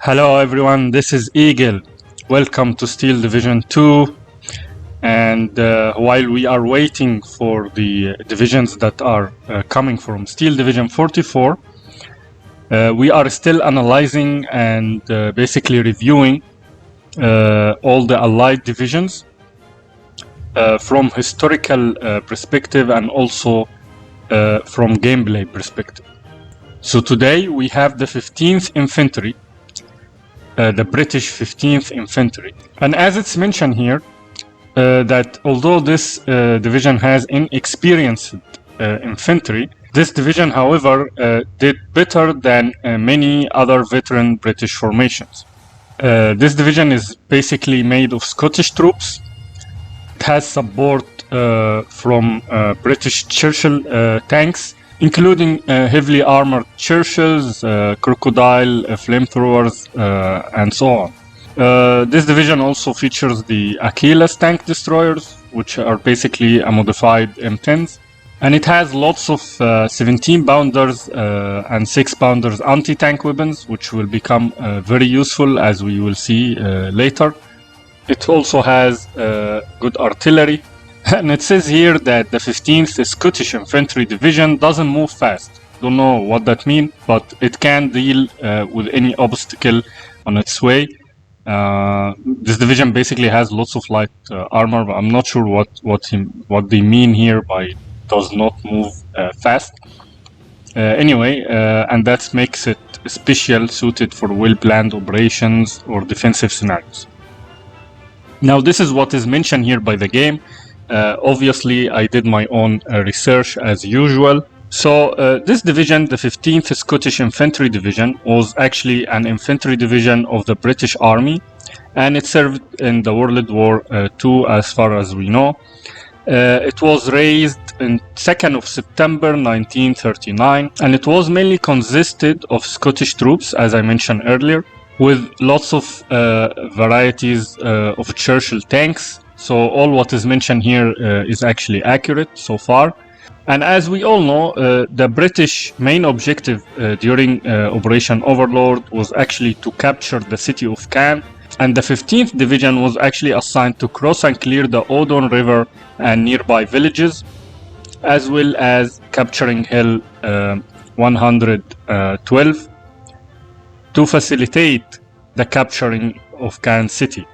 Hello everyone, this is Eagle. Welcome to Steel Division 2. And while we are waiting for the divisions that are coming from Steel Division 44, we are still analyzing and basically reviewing all the allied divisions from historical perspective and also from gameplay perspective. So today we have the 15th Infantry, the British 15th Infantry. And as it's mentioned here, that although this division has inexperienced infantry, this division, however, did better than many other veteran British formations. This division is basically made of Scottish troops. It has support from British Churchill tanks, including heavily armored Churchills, crocodile flamethrowers, and so on. This division also features the Achilles tank destroyers, which are basically a modified M10s. And it has lots of 17-pounders and 6-pounders anti-tank weapons, which will become very useful, as we will see later. It also has good artillery. And it says here that the 15th Scottish Infantry Division doesn't move fast. Don't know what that means, but it can deal with any obstacle on its way. This division basically has lots of light armor, but I'm not sure what they mean here by does not move fast. Anyway, and that makes it special, suited for well-planned operations or defensive scenarios. Now, this is what is mentioned here by the game. Obviously, I did my own research as usual. So this division, the 15th Scottish Infantry Division, was actually an infantry division of the British Army, and it served in the World War II as far as we know. It was raised on 2nd of September 1939, and it was mainly consisted of Scottish troops, as I mentioned earlier, with lots of varieties of Churchill tanks. So all what is mentioned here is actually accurate so far. And as we all know, the British main objective during Operation Overlord was actually to capture the city of Caen. And the 15th Division was actually assigned to cross and clear the Odon River and nearby villages, as well as capturing Hill 112 to facilitate the capturing of Caen city.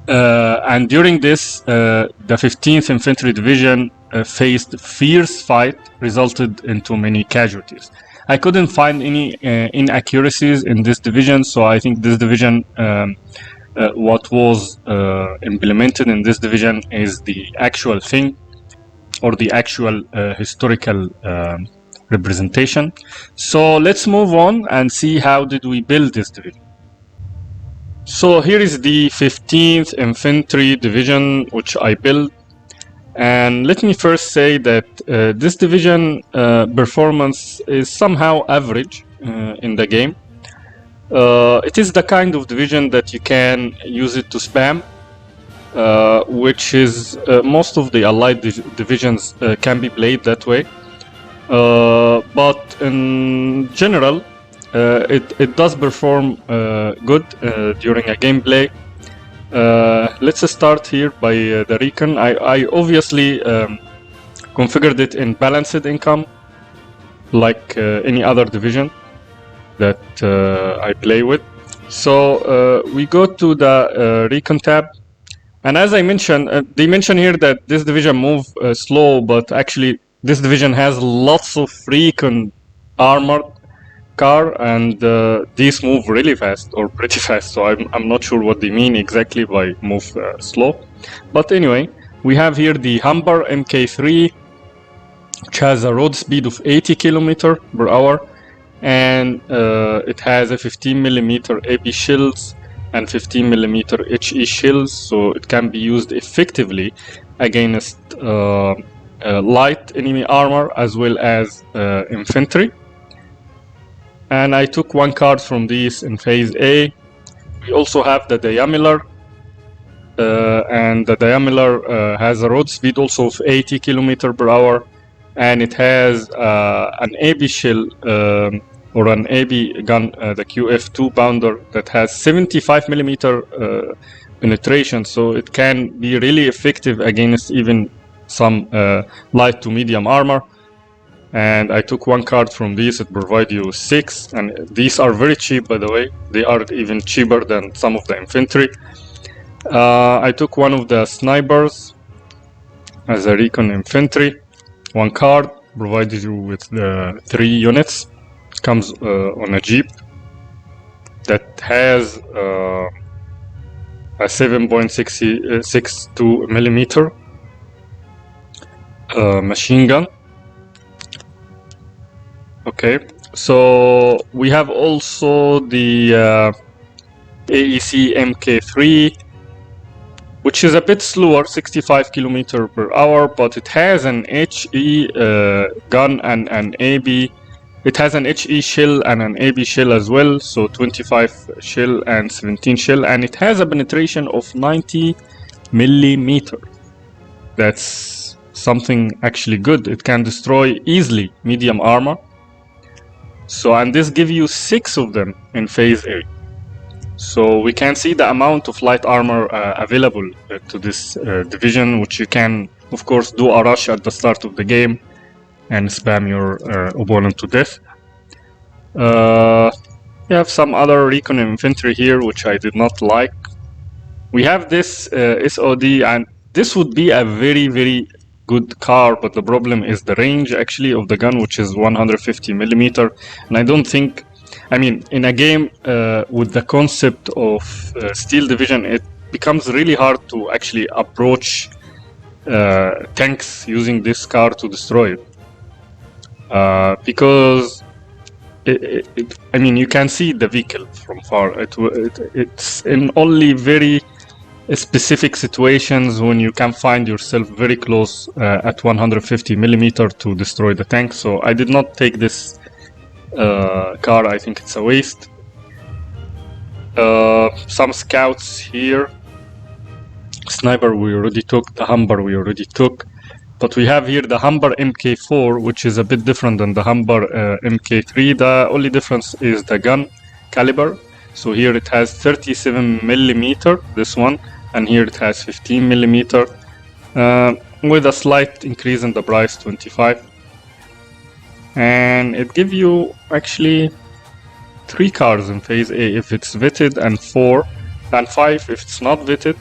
And during this, the 15th Infantry Division faced fierce fight, resulted into many casualties. I couldn't find any inaccuracies in this division, so I think this division, what was implemented in this division is the actual thing, or the actual historical representation. So let's move on and see how did we build this division. So here is the 15th Infantry Division, which I built. And let me first say that this division performance is somehow average in the game. It is the kind of division that you can use it to spam, which is most of the allied divisions can be played that way. But in general, it does perform good during a gameplay. Let's start here by the recon. I obviously configured it in balanced income, like any other division that I play with. So we go to the recon tab, and as I mentioned, they mention here that this division move slow, but actually this division has lots of recon armored car, and these move really fast, or pretty fast, so I'm not sure what they mean exactly by move slow. But anyway, we have here the Humber Mk3, which has a road speed of 80 km/h, and it has a 15mm AB shields and 15mm HE shields, so it can be used effectively against light enemy armor as well as infantry. And I took one card from these in phase A. We also have the Diameter, and the Diameter has a road speed also of 80 km/h, and it has an AB shell or an AB gun, the QF2 Pounder, that has 75 millimeter penetration, so it can be really effective against even some light to medium armor. And I took one card from these. It provides you 6, and these are very cheap, by the way. They are even cheaper than some of the infantry. I took one of the snipers as a recon infantry. One card provides you with 3 units. Comes on a jeep that has a 7.62 millimeter machine gun. Okay, so we have also the AEC MK3, which is a bit slower, 65 km per hour, but it has an HE gun and an AB. It has an HE shell and an AB shell as well, so 25 shell and 17 shell, and it has a penetration of 90 millimeter. That's something actually good. It can destroy easily medium armor. So, and this gives you 6 of them in phase A. So we can see the amount of light armor available to this division, which you can, of course, do a rush at the start of the game and spam your opponent to death. We have some other recon infantry here, which I did not like. We have this SOD, and this would be a very, very good car, but the problem is the range actually of the gun, which is 150 millimeter. And I don't think, I mean, in a game with the concept of Steel Division, it becomes really hard to actually approach tanks using this car to destroy it. Because I mean, you can see the vehicle from far. It's in only very specific situations when you can find yourself very close at 150 millimeter to destroy the tank. So I did not take this car. I think it's a waste. Some scouts here. Sniper we already took. The Humber we already took. But we have here the Humber MK4, which is a bit different than the Humber MK3. The only difference is the gun caliber. So here it has 37 millimeter, this one, and here it has 15 millimeter, with a slight increase in the price, 25. And it gives you actually 3 cars in phase A if it's vetted, and 4 and 5 if it's not vetted.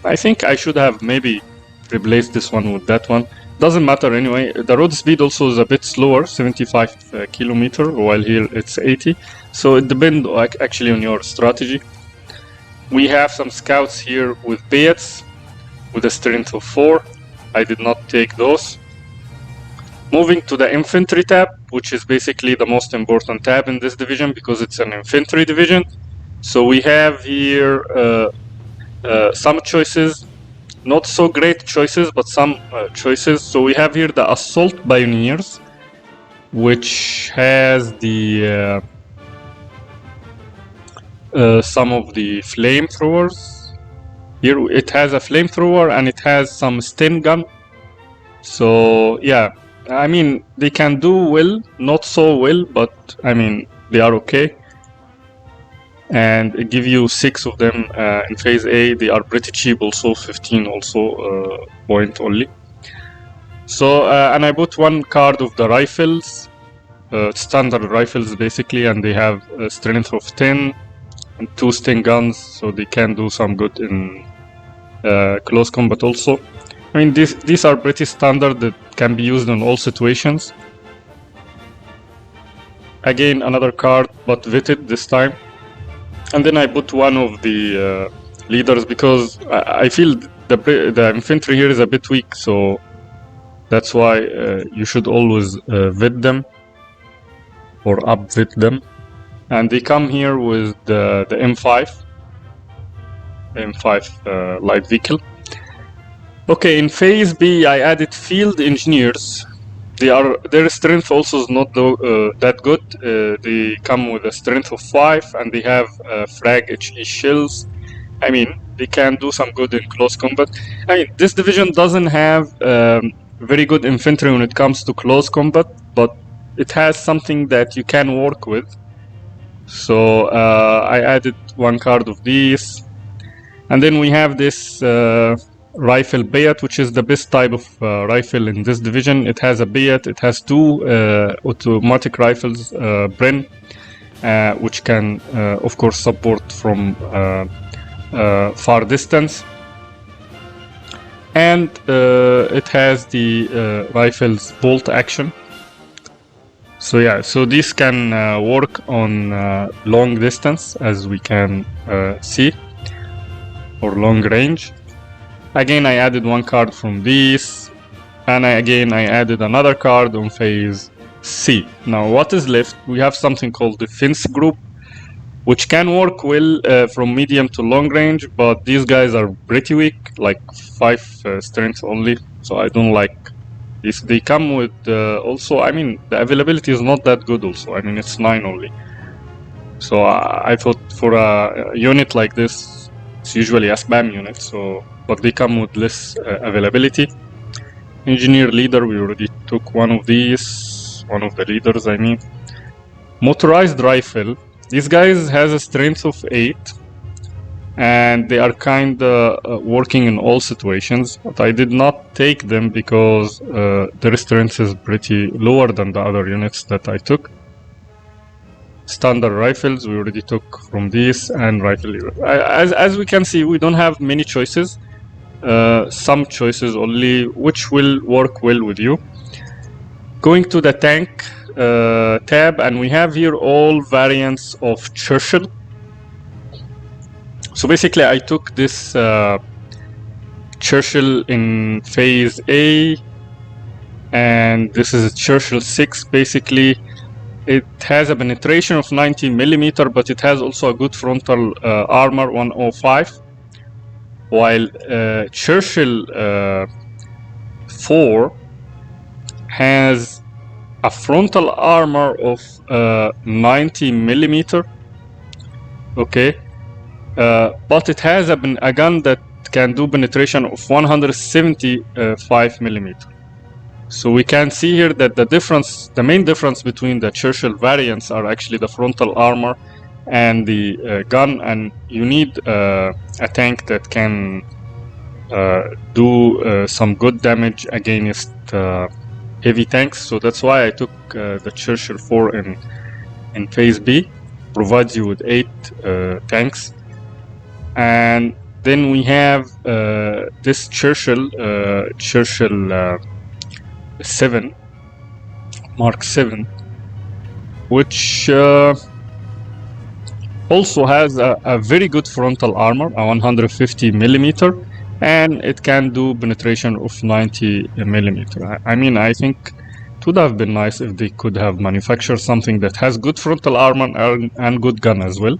I think I should have maybe replace this one with that one. Doesn't matter anyway. The road speed also is a bit slower, 75 kilometer, while here it's 80. So it depends actually on your strategy. We have some scouts here with bayets with a strength of 4. I did not take those. Moving to the infantry tab, which is basically the most important tab in this division because it's an infantry division. So we have here some choices. Not so great choices, but some choices. So we have here the Assault Pioneers, which has the some of the flamethrowers. Here it has a flamethrower and it has some stun gun. So yeah, I mean, they can do well, not so well, but I mean, they are okay. And it give you 6 of them in phase A. They are pretty cheap also, 15 also point only. So and I bought one card of the rifles, standard rifles basically, and they have a strength of 10 and 2 stun guns, so they can do some good in close combat also. I mean, these are pretty standard that can be used in all situations. Again, another card, but vetted this time. And then I put one of the leaders because I feel the infantry here is a bit weak, so that's why you should always vet them or up-vet them. And they come here with the M5 light vehicle. Okay, in phase B I added field engineers. Their strength also is not that good. They come with a strength of 5 and they have frag HE shells. I mean, they can do some good in close combat. I mean, this division doesn't have very good infantry when it comes to close combat, but it has something that you can work with. So I added one card of these. And then we have this rifle bayat, which is the best type of rifle in this division. It has a bayat, it has two automatic rifles, Bren, which can, of course, support from far distance. And it has the rifle's bolt action. So yeah, so this can work on long distance, as we can see, or long range. Again, I added one card from this, and I added another card on phase C. Now, what is left? We have something called the fence group, which can work well from medium to long range, but these guys are pretty weak, like 5 strength only, so I don't like this. They come with also, I mean, the availability is not that good also. I mean, it's 9 only. So I thought for a unit like this, it's usually a spam unit, so, but they come with less availability. Engineer leader, we already took one of these, one of the leaders, I mean. Motorized rifle, these guys has a strength of 8, and they are kind of working in all situations, but I did not take them because their strength is pretty lower than the other units that I took. Standard rifles, we already took from these, and rifle leader. As we can see, we don't have many choices. Some choices only, which will work well with you. Going to the tank tab, and we have here all variants of Churchill. So basically, I took this Churchill in phase A, and this is a Churchill 6 basically. It has a penetration of 90 millimeter, but it has also a good frontal armor, 105. While Churchill 4 has a frontal armor of 90 millimeter. Okay, but it has a gun that can do penetration of 175 millimeter. So we can see here that the main difference between the Churchill variants are actually the frontal armor and the gun, and you need a tank that can do some good damage against heavy tanks. So that's why I took the Churchill 4 in phase B. Provides you with 8 tanks. And then we have this Churchill 7, Mark 7, which also has a very good frontal armor, a 150 millimeter, and it can do penetration of 90 millimeter. I mean, I think it would have been nice if they could have manufactured something that has good frontal armor and good gun as well,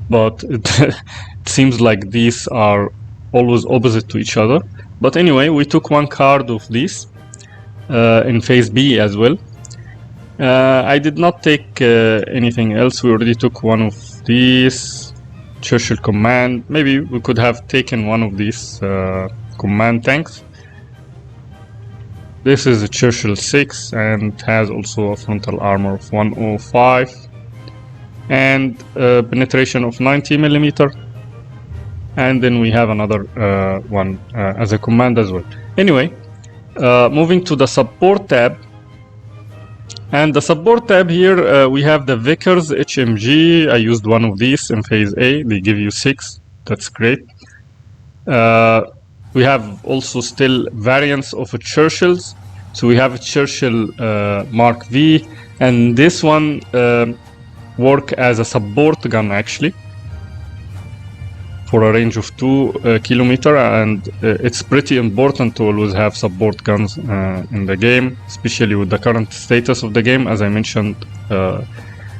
but it seems like these are always opposite to each other. But anyway, we took one card of these in phase B as well. I did not take anything else. We already took one of these Churchill command. Maybe we could have taken one of these command tanks. This is a Churchill 6 and has also a frontal armor of 105 and penetration of 90 millimeter. And then we have another one as a command as well. Anyway, moving to the support tab. And the support tab here, we have the Vickers HMG. I used one of these in phase A. They give you 6. That's great. We have also still variants of Churchills. So we have a Churchill Mark V, and this one work as a support gun actually for a range of 2 kilometer, and it's pretty important to always have support guns in the game, especially with the current status of the game, as I mentioned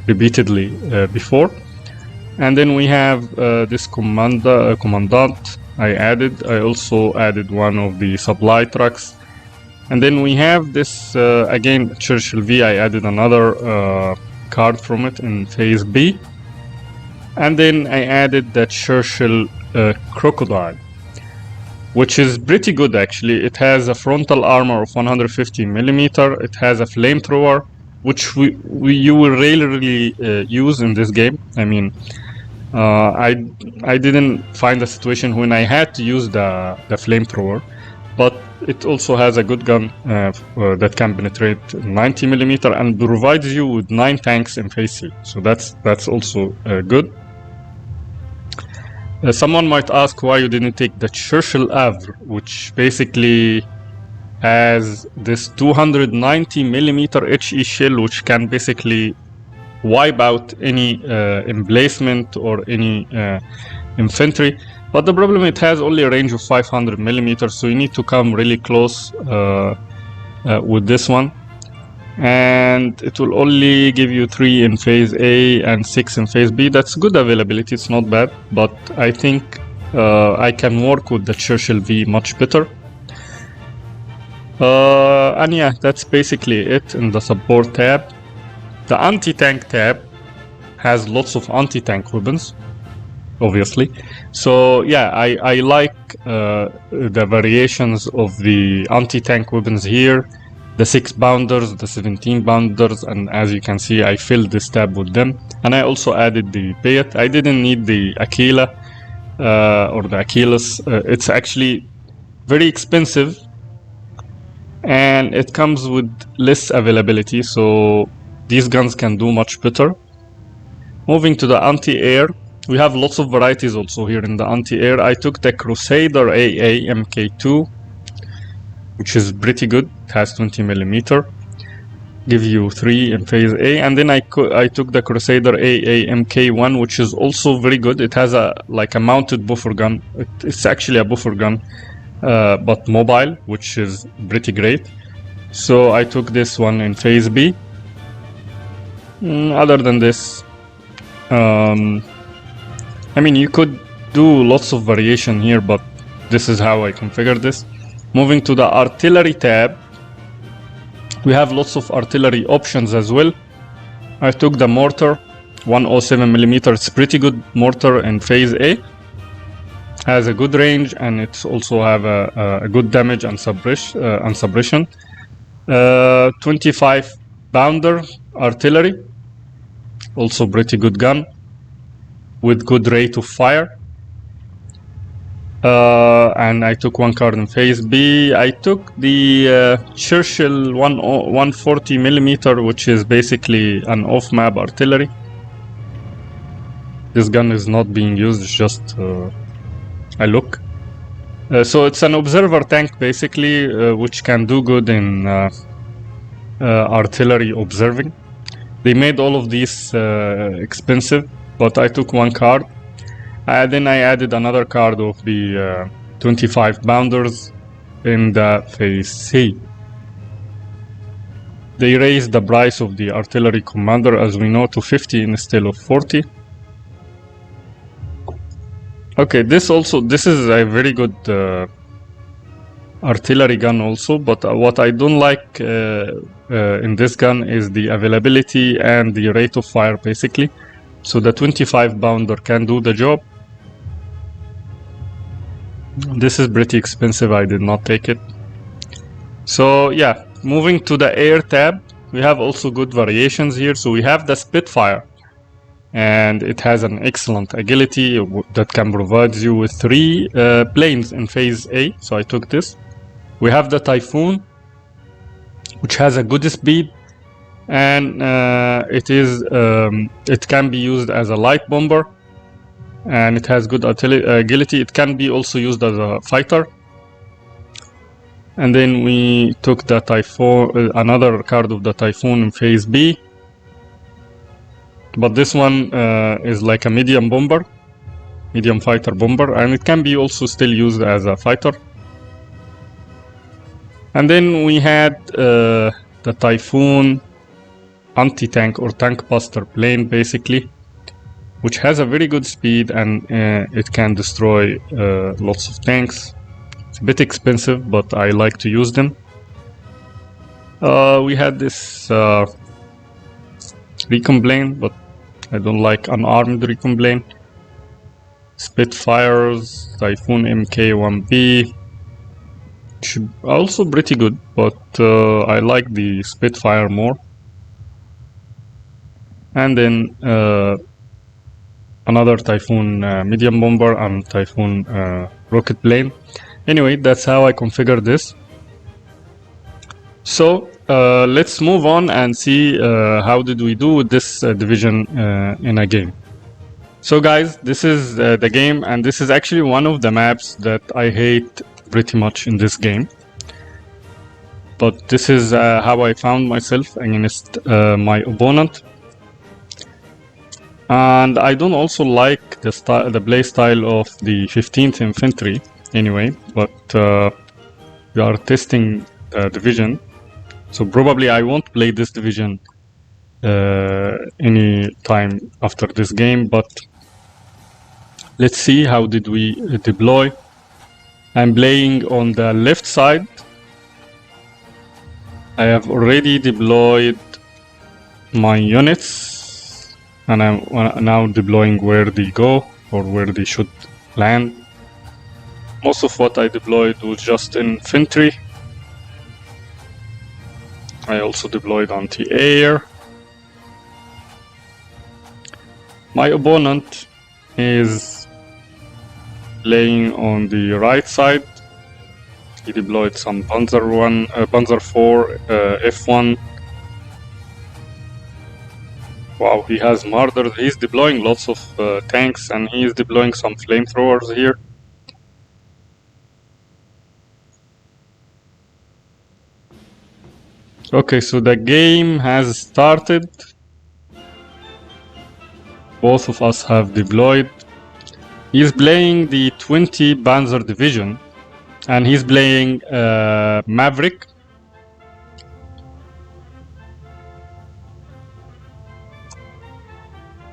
repeatedly before. And then we have this commandant I also added one of the supply trucks. And then we have this again Churchill V. I added another card from it in phase B. And then I added the Churchill Crocodile, which is pretty good actually. It has a frontal armor of 150 millimeter. It has a flamethrower, which you will rarely use in this game. I mean, I didn't find a situation when I had to use the flamethrower, but it also has a good gun that can penetrate 90 millimeter and provides you with 9 tanks in phase 3. So that's also good. Someone might ask why you didn't take the Churchill Havre, which basically has this 290 millimeter HE shell, which can basically wipe out any emplacement or any infantry. But the problem, it has only a range of 500 millimeters, so you need to come really close with this one. And it will only give you 3 in phase A and 6 in phase B. That's good availability, it's not bad, but I think I can work with the Churchill V much better. And yeah, that's basically it in the support tab. The anti-tank tab has lots of anti-tank weapons, obviously. So yeah, I like the variations of the anti-tank weapons here. The 6 bounders, the 17 bounders, and as you can see, I filled this tab with them. And I also added the Bayat. I didn't need the Aquila or the Achilles. It's actually very expensive, and it comes with less availability, so these guns can do much better. Moving to the anti-air, we have lots of varieties also here in the anti-air. I took the Crusader AA MK2, which is pretty good. It has 20 millimeter, give you 3 in phase A. And then I took the Crusader AA MK1, which is also very good. It has a mounted buffer gun. It's actually a buffer gun, but mobile, which is pretty great. So I took this one in phase B. Other than this, I mean, you could do lots of variation here, but this is how I configured this. Moving to the artillery tab, we have lots of artillery options as well. I took the mortar, 107 millimeter. It's pretty good mortar in phase A. Has a good range, and it's also have a good damage and suppression. 25 bounder artillery, also pretty good gun with good rate of fire. And I took 1 card in phase B. I took the Churchill 140 millimeter, which is basically an off-map artillery. This gun is not being used, it's just a look. So it's an observer tank basically, which can do good in artillery observing. They made all of these expensive, but I took 1 card. Then I added another card of the 25 bounders in the phase C. They raised the price of the artillery commander, as we know, to 50 instead of 40. Okay, this is a very good artillery gun also, but what I don't like in this gun is the availability and the rate of fire basically. So the 25 bounder can do the job. This is pretty expensive, I did not take it. So yeah, moving to the air tab, we have also good variations here. So we have the Spitfire, and it has an excellent agility that can provide you with 3 planes in phase A. So I took this. We have the Typhoon, which has a good speed, and it can be used as a light bomber, and it has good agility. It can be also used as a fighter. And then we took the Typhoon, another card of the Typhoon in phase B, but this one is like a medium bomber, medium fighter bomber, and it can be also still used as a fighter. And then we had the Typhoon anti-tank or tank buster plane basically, which has a very good speed, and it can destroy lots of tanks. It's a bit expensive, but I like to use them. We had this recon plane, but I don't like unarmed recon plane. Spitfires, Typhoon MK1B, also pretty good, but I like the Spitfire more. and then another Typhoon medium bomber and Typhoon rocket plane. Anyway, that's how I configured this. So let's move on and see how did we do with this division in a game. So guys, this is the game, and this is actually one of the maps that I hate pretty much in this game. But this is how I found myself against my opponent. And I don't also like the play style of the 15th Infantry anyway, but we are testing the division. So probably I won't play this division any time after this game, but let's see how did we deploy. I'm playing on the left side. I have already deployed my units, and I'm now deploying where they go or where they should land. Most of what I deployed was just infantry. I also deployed anti-air. My opponent is playing on the right side. He deployed some Panzer 4 F1. Wow, he has murdered. He's deploying lots of tanks, and he is deploying some flamethrowers here. Okay, so the game has started. Both of us have deployed. He's playing the 20 Panzer Division, and he's playing Maverick.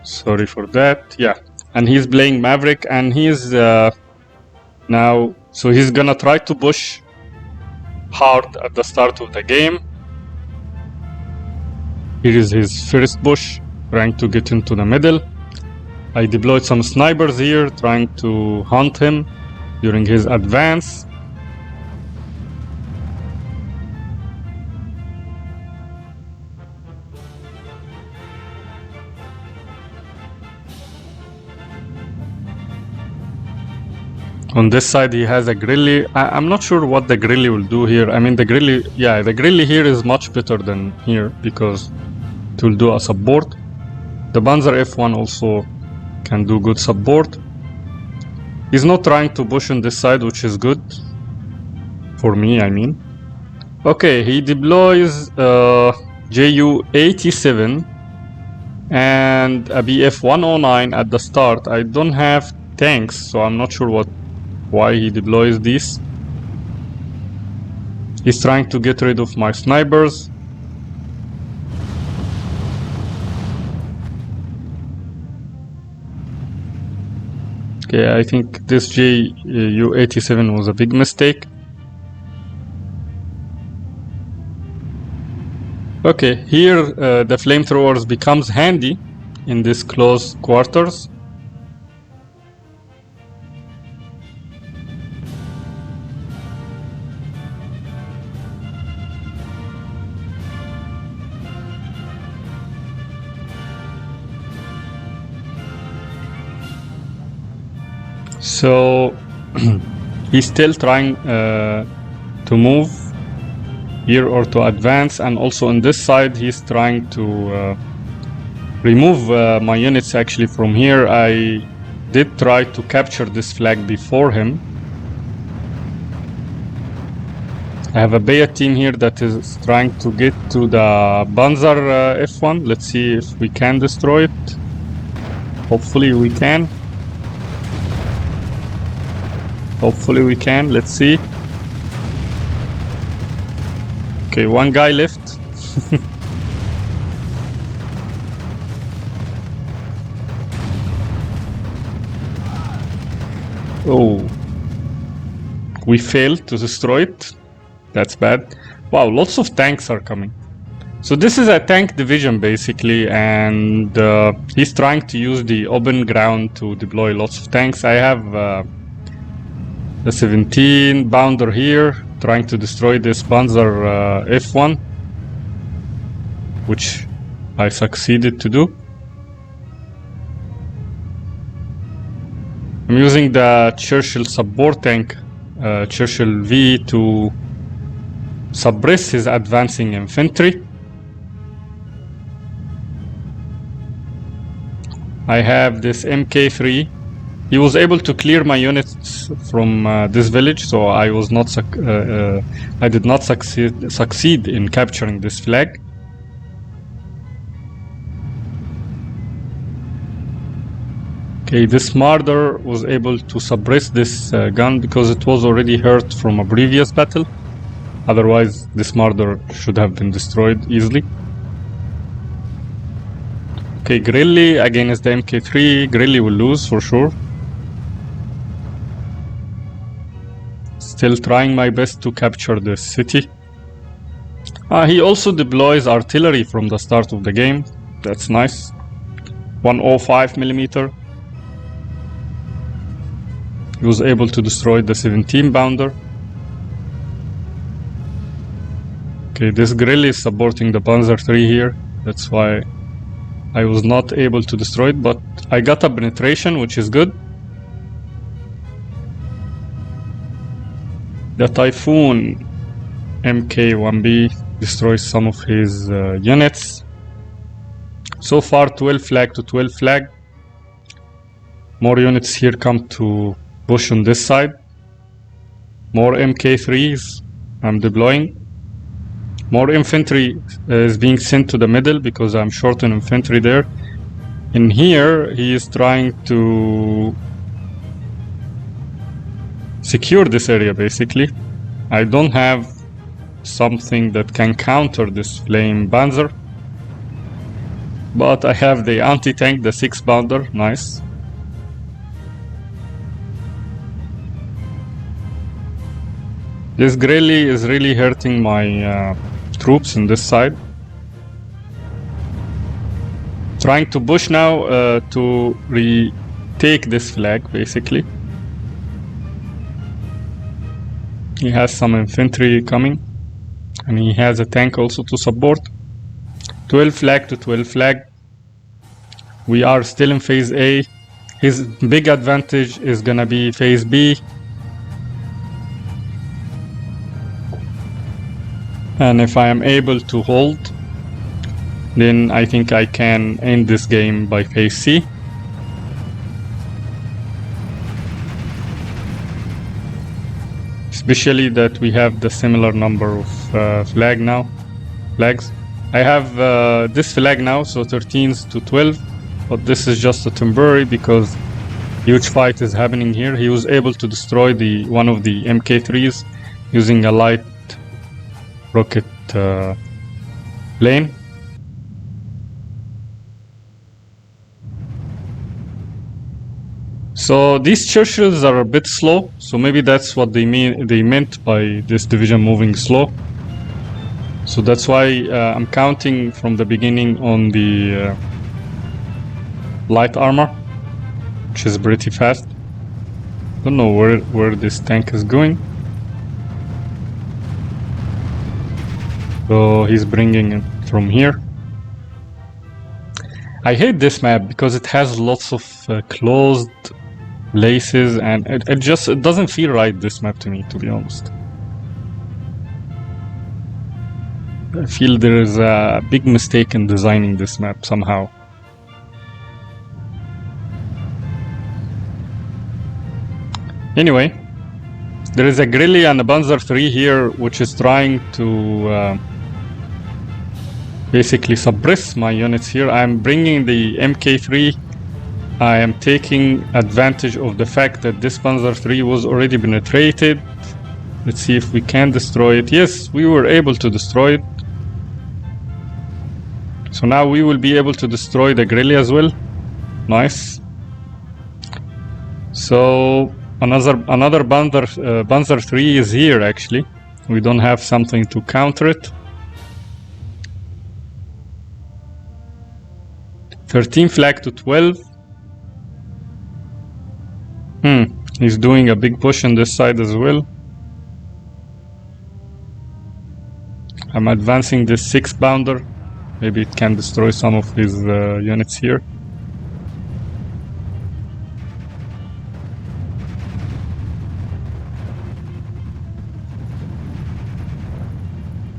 Sorry for that. Yeah, and he's playing Maverick, and he's now, so he's gonna try to push hard at the start of the game. Here is his first push, trying to get into the middle. I deployed some snipers here, trying to hunt him during his advance. On this side he has a Grilly. I'm not sure what the Grilly will do here. I mean, the Grilly, yeah, the Grilly here is much better than here because it will do a support. The Panzer F1 also can do good support. He's not trying to push on this side, which is good for me, I mean. Okay, he deploys Ju-87 and a Bf-109 at the start. I don't have tanks, so I'm not sure why he deploys these. He's trying to get rid of my snipers. Okay, I think this Ju-87 was a big mistake. Okay, here the flamethrowers becomes handy in this close quarters. So he's still trying to move here or to advance, and also on this side he's trying to remove my units actually from here. I did try to capture this flag before him. I have a Bayat team here that is trying to get to the Panzer F1. Let's see if we can destroy it. Hopefully we can. Hopefully we can. Let's see. Okay, one guy left. Oh, we failed to destroy it. That's bad. Wow, lots of tanks are coming. So this is a tank division basically, and he's trying to use the open ground to deploy lots of tanks. I have the 17 pounder here, trying to destroy this Panzer F1, which I succeeded to do. I'm using the Churchill support tank, Churchill V, to suppress his advancing infantry. I have this MK3. He was able to clear my units from this village, so I was not I did not succeed in capturing this flag. Okay, this marder was able to suppress this gun because it was already hurt from a previous battle. Otherwise, this marder should have been destroyed easily. Okay, Grilly against the MK3. Grilly will lose for sure. Still trying my best to capture this city. He also deploys artillery from the start of the game. That's nice. 105mm. He was able to destroy the 17 pounder. Okay, this Grill is supporting the Panzer III here. That's why I was not able to destroy it, but I got a penetration, which is good. The Typhoon MK1B destroys some of his units. So far 12 flag to 12 flag. More units here come to push on this side. More MK3s I'm deploying. More infantry is being sent to the middle because I'm short on infantry there. In here he is trying to secure this area basically. I don't have something that can counter this flame panzer, but I have the anti-tank, the 6 pounder, nice. This Grelly is really hurting my troops in this side. Trying to push now to retake this flag basically. He has some infantry coming, and he has a tank also to support. 12 flag to 12 flag. We are still in phase A. His big advantage is gonna be phase B. And if I am able to hold, then I think I can end this game by phase C. Especially that we have the similar number of flags. I have this flag now, so 13s to 12, but this is just a temporary because huge fight is happening here. He was able to destroy one of the MK3s using a light rocket plane. So these Churchills are a bit slow, so maybe that's what they meant by this division moving slow. So that's why I'm counting from the beginning on the light armor, which is pretty fast. Don't know where this tank is going. So he's bringing it from here. I hate this map because it has lots of closed laces, and it doesn't feel right, this map, to me, to be honest. I feel there is a big mistake in designing this map somehow. Anyway, there is a Grilly and a Panzer III here, which is trying to basically suppress my units here. I'm bringing the MK3. I am taking advantage of the fact that this Panzer III was already penetrated. Let's see if we can destroy it. Yes, we were able to destroy it. So now we will be able to destroy the Grilly as well. Nice. So another Panzer III is here actually. We don't have something to counter it. 13 flag to 12. He's doing a big push on this side as well. I'm advancing this 6 pounder. Maybe it can destroy some of his units here.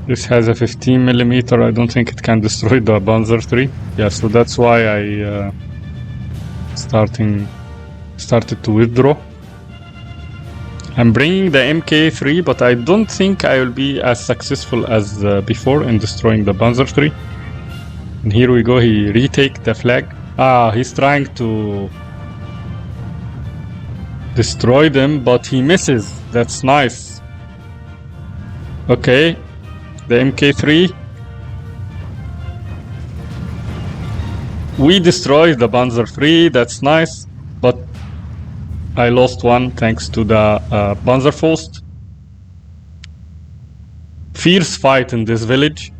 This has a 15mm. I don't think it can destroy the Panzer III. Yeah, so that's why I started to withdraw. I'm bringing the Mk3, but I don't think I will be as successful as before in destroying the Panzer III. And here we go, he retake the flag. Ah, he's trying to destroy them, but he misses. That's nice. Okay, the Mk3. We destroyed the Panzer III, that's nice, but I lost one thanks to the Panzerfaust. Fierce fight in this village.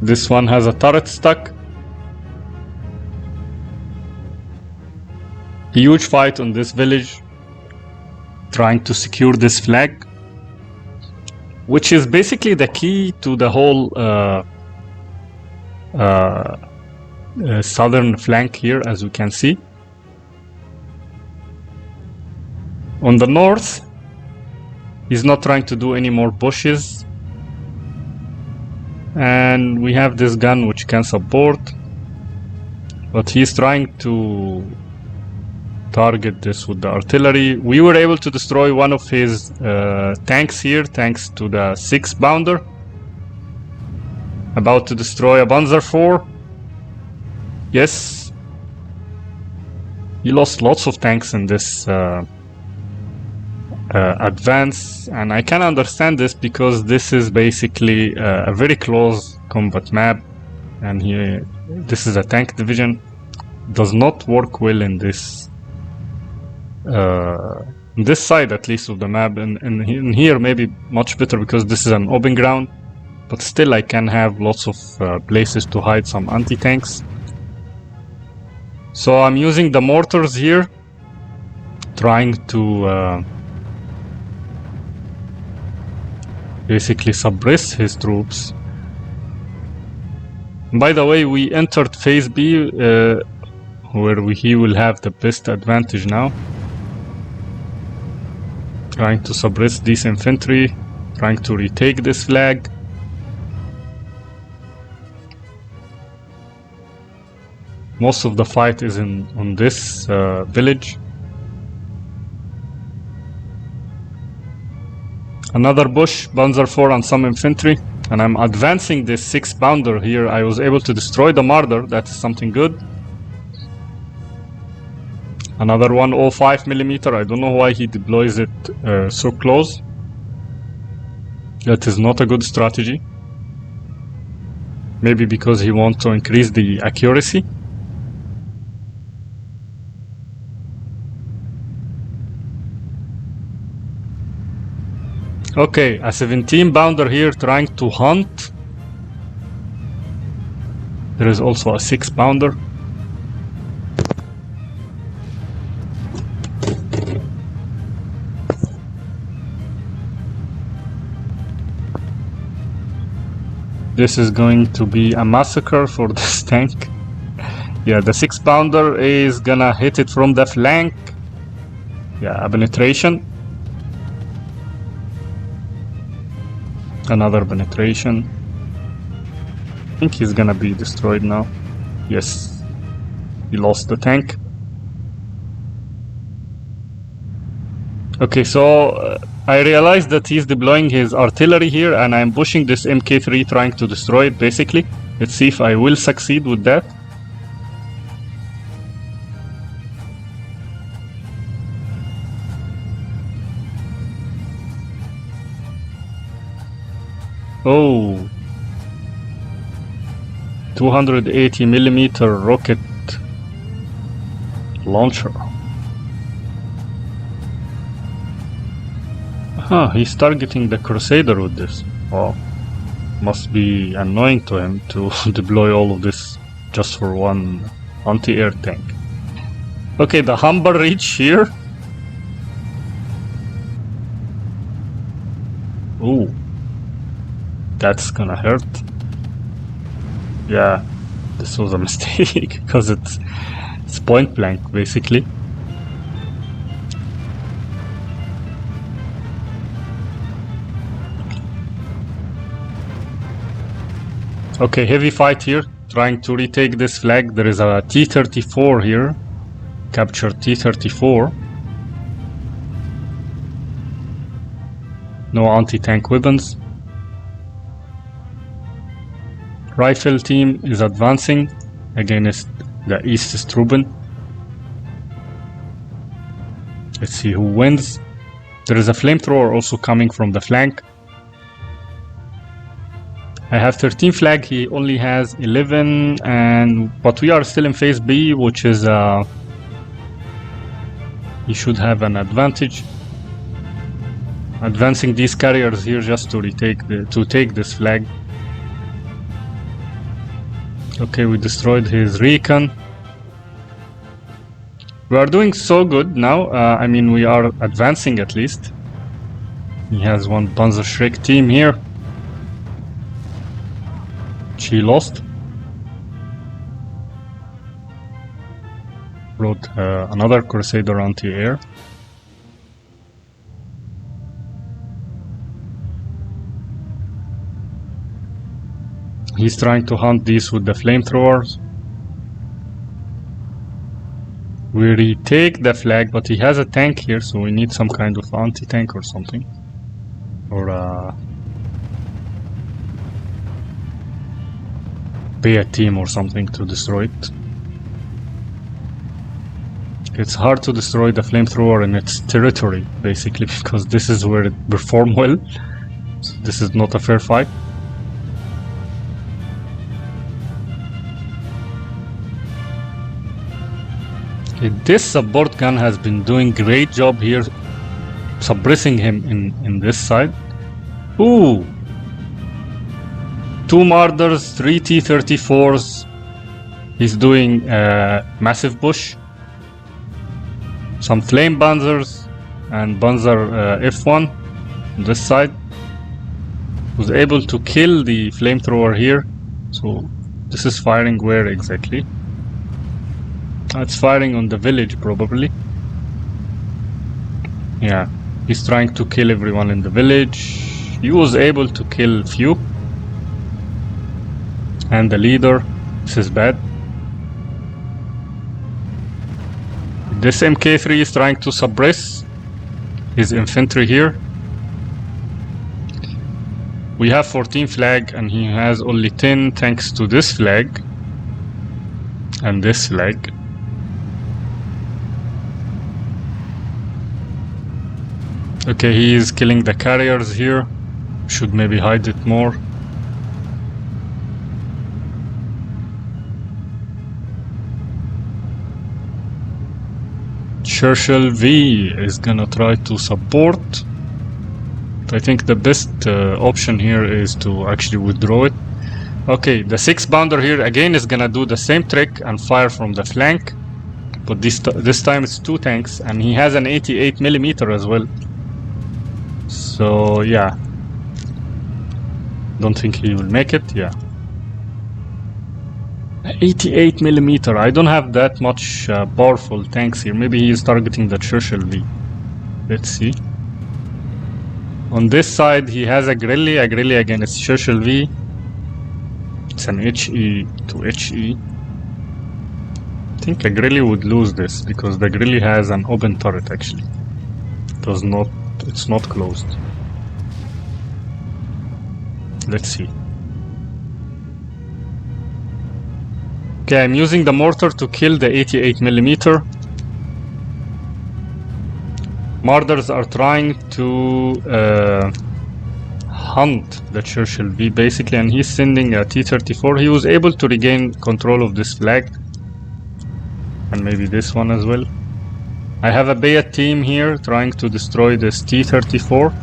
This one has a turret stuck. Huge fight on this village, trying to secure this flag, which is basically the key to the whole southern flank here, as we can see. On the north, he's not trying to do any more bushes. And we have this gun which can support, but he's trying to target this with the artillery. We were able to destroy one of his tanks here thanks to the 6-pounder. About to destroy a Panzer IV. Yes. He lost lots of tanks in this advance, and I can understand this because this is basically a very close combat map, and here this is a tank division. Does not work well in this side, at least, of the map, and in here maybe much better because this is an open ground, but still I can have lots of places to hide some anti-tanks. So I'm using the mortars here, trying to basically suppress his troops. By the way, we entered phase B, where he will have the best advantage now. Trying to suppress these infantry, trying to retake this flag. Most of the fight is on this village. Another bush, Panzer IV and some infantry, and I'm advancing this 6-pounder here. I was able to destroy the Marder, that's something good. Another one, 05mm, I don't know why he deploys it so close. That is not a good strategy. Maybe because he wants to increase the accuracy. Okay, a 17-pounder here trying to hunt. There is also a 6-pounder. This is going to be a massacre for this tank. Yeah, the 6-pounder is gonna hit it from the flank. Yeah, a penetration. Another penetration. I think he's gonna be destroyed now. Yes, he lost the tank. Okay, so I realized that he's deploying his artillery here, and I'm pushing this Mk3 trying to destroy it basically. Let's see if I will succeed with that. Oh, 280mm rocket launcher. Huh, he's targeting the Crusader with this. Wow, must be annoying to him to deploy all of this just for one anti-air tank. Okay, the Humber Reach here. Ooh, that's gonna hurt. Yeah, this was a mistake because it's point blank basically. Okay, heavy fight here, trying to retake this flag. There is a T-34 here. Capture T-34. No anti-tank weapons. Rifle team is advancing against the East Struben. Let's see who wins. There is a flamethrower also coming from the flank. I have 13 flag, he only has 11, but we are still in phase B, which is he should have an advantage. Advancing these carriers here just to take this flag. Okay, we destroyed his recon. We are doing so good now. I mean, we are advancing at least. He has one Panzerschreck team here. She lost. Brought another Crusader anti-air. He's trying to hunt these with the flamethrowers. We retake the flag, but he has a tank here, so we need some kind of anti-tank or something. Or pay a team or something to destroy it. It's hard to destroy the flamethrower in its territory, basically, because this is where it performs well. So this is not a fair fight. This support gun has been doing great job here, suppressing him in this side. Ooh! 2 Marders, 3 T-34s. He's doing massive push. Some flame Panzers and Panzer F1 on this side. Was able to kill the flamethrower here. So this is firing where exactly? It's firing on the village probably. Yeah, he's trying to kill everyone in the village. He was able to kill few. And the leader, this is bad. This MK3 is trying to suppress his infantry here. We have 14 flag and he has only 10 thanks to this flag and this flag. Okay, he is killing the carriers here. Should maybe hide it more. Churchill V is gonna try to support. I think the best option here is to actually withdraw it. Okay, the 6-pounder here again is gonna do the same trick and fire from the flank. But this time it's 2 tanks and he has an 88mm as well. So yeah, don't think he will make it. Yeah, 88mm. I don't have that much powerful tanks here. Maybe he is targeting the Churchill V. Let's see. On this side he has a Grilly against Churchill V. It's an HE to HE. I think a Grilly would lose this because the Grilly has an open turret actually. It's not closed. Let's see. Okay, I'm using the mortar to kill the 88mm. Marders are trying to hunt the Churchill V basically, and he's sending a T-34. He was able to regain control of this flag. And maybe this one as well. I have a Bayat team here trying to destroy this T-34.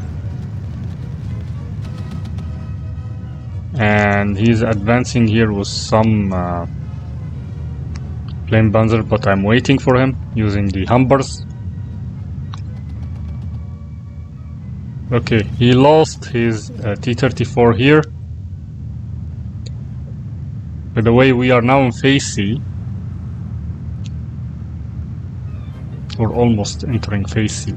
And he's advancing here with some flame Panzer, but I'm waiting for him using the Humbers. Okay, he lost his T-34 here. By the way, we are now in phase C. We're almost entering phase C.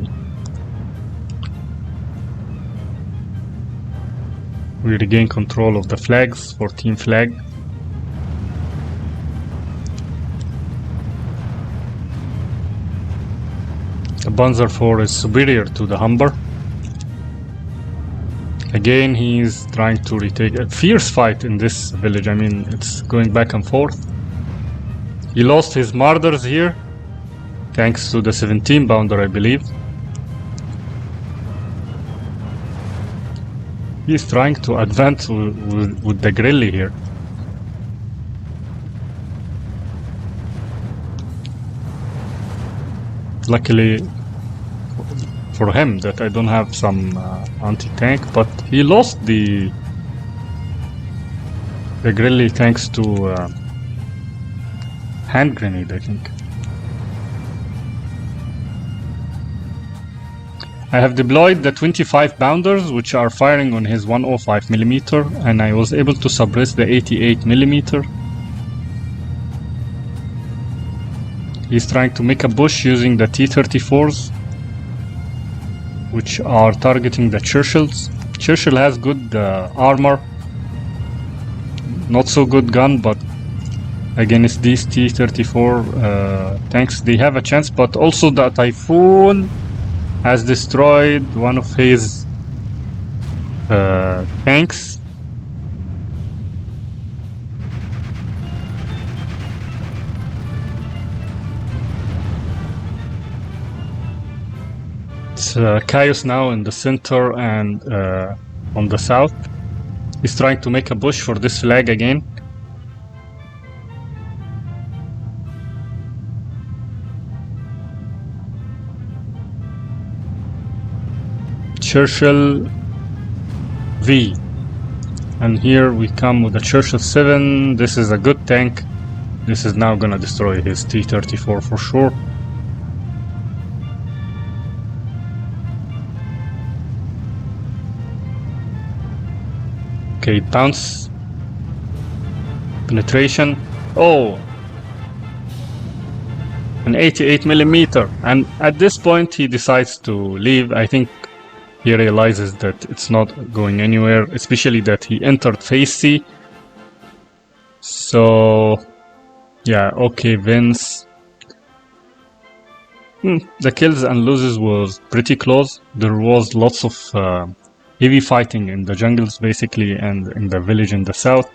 We regain control of the flags, 14 flag. The Panzer IV is superior to the Humber. Again, he's trying to retake a fierce fight in this village. I mean, it's going back and forth. He lost his marders here, thanks to the 17 pounder, I believe. He's trying to advance with the Grilly here. Luckily for him that I don't have some anti-tank, but he lost the Grilly thanks to hand grenade, I think. I have deployed the 25 pounders, which are firing on his 105mm, and I was able to suppress the 88mm. He's trying to make a push using the T-34s, which are targeting the Churchills. Churchill has good armor, not so good gun, but against these T-34 tanks they have a chance. But also the Typhoon has destroyed one of his tanks. It's Chaos now in the center and on the south. He's trying to make a push for this flag again. Churchill V, and here we come with the Churchill 7. This is a good tank. This is now gonna destroy his T-34 for sure. Okay, bounce, penetration. Oh, an 88mm, and at this point he decides to leave. I think he realizes that it's not going anywhere, especially that he entered phase C. So yeah, okay, Vince. The kills and losses was pretty close. There was lots of heavy fighting in the jungles basically, and in the village in the south.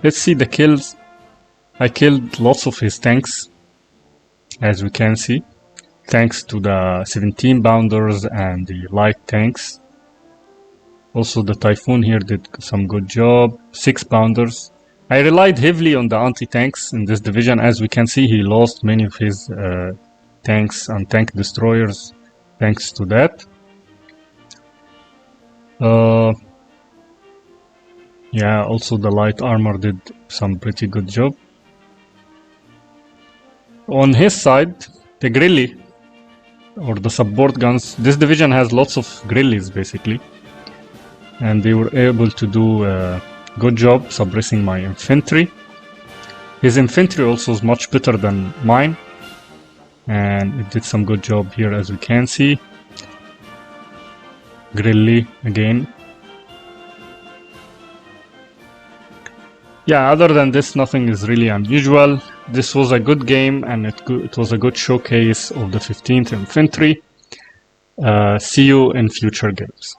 Let's see the kills. I killed lots of his tanks, as we can see, thanks to the 17 pounders and the light tanks. Also the Typhoon here did some good job. 6 pounders. I relied heavily on the anti-tanks in this division. As we can see, he lost many of his tanks and tank destroyers thanks to that. Yeah, also the light armor did some pretty good job. On his side, the Grilly, or the support guns, this division has lots of Grillies basically, and they were able to do a good job suppressing my infantry. His infantry also is much better than mine, and it did some good job here, as we can see. Grilly again. Yeah, other than this, nothing is really unusual. This was a good game, and it was a good showcase of the 15th Infantry. See you in future games.